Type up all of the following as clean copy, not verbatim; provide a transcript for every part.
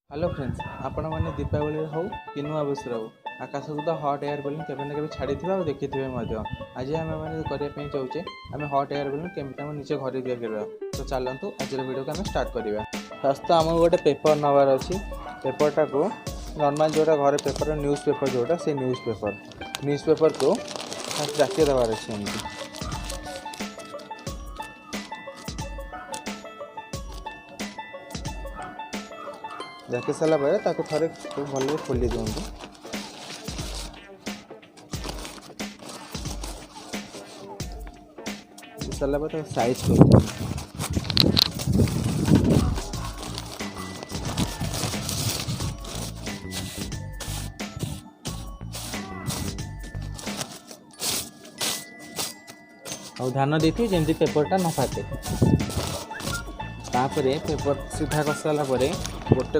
Hello friends, आपण मैंने दीपावली हो कि नुआ बर्ष हो आकाश को तो हट एयर बलून के छाड़ी और देखी थे आज आम मैंने करने चाहूचे आम हट एयर बलून केमी निजे घर तैयार तो चलतु आज वीडियो को आम स्टार्ट करवा। फर्स्ट आम गोटे पेपर नवार अच्छी पेपरटा को नॉर्मल जोटा घर पेपर न्यूज़ पेपर जोटा से न्यूज़ पेपर को जाके देवार अच्छे एमती जाके सारा थे भल खोली दिंतु। सारा साइज कर और ध्यान देती जमी पेपरटा न फाटे। तापरे पेपर सीधा कर सारा गोटे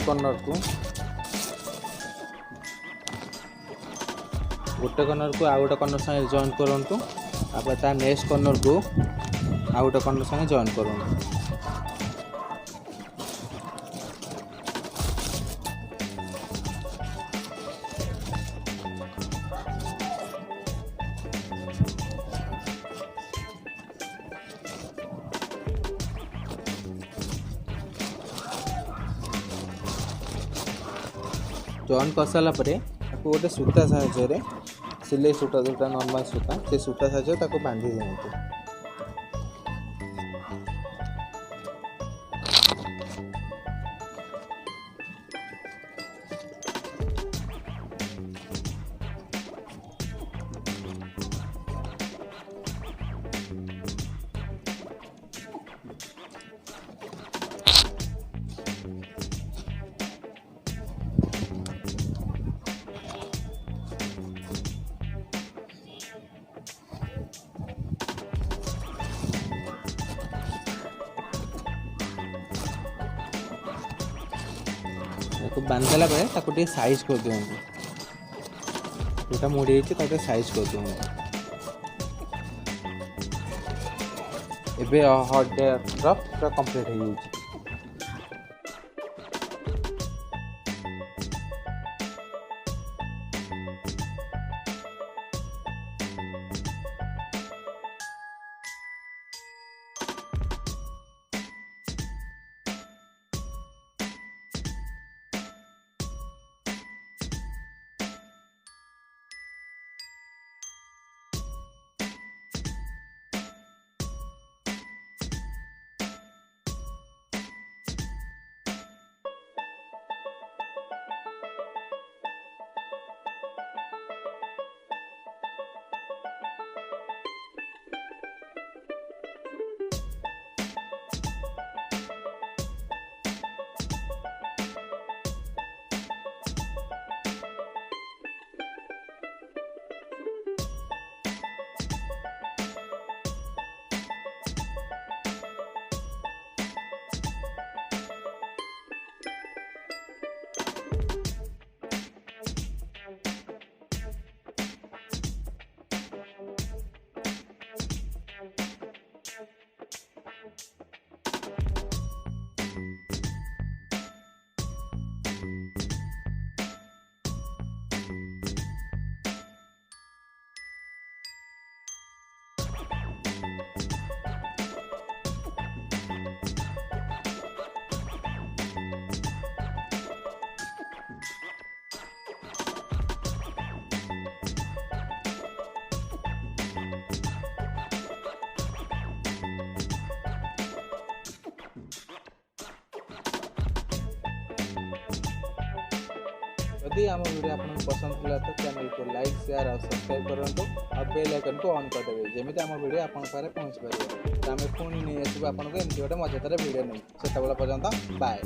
कॉर्नर को आउ गोटे कॉर्नर संगे जॉइन करूँ। ता नेक्स्ट कॉर्नर को आउ गोटे कॉर्नर संगे जॉइन करूँ। जॉइन कर सारा गोटे सूता साहाय्य सिलाई सूता जोटा नॉर्मल सूता से सूता साहाय्य बांधी दिखाँ। बांधला बेले साइज कर दिखाँ जोटा मुड़ी साइज कर दिखाँ। एबे हॉट ड्रॉप पूरा कंप्लीट हो जाए। यदि आम वीडियो आपको पसंद है तो चैनल को लाइक शेयर और सब्सक्राइब करूँ और बेल आइकन को ऑन करदेवे जमी आम वीडियो आप पहुँच पारे। तो आम पुणी नहीं आसू आपको एमती गोटे मजेदार वीडियो नहीं से पर्यंत बाय।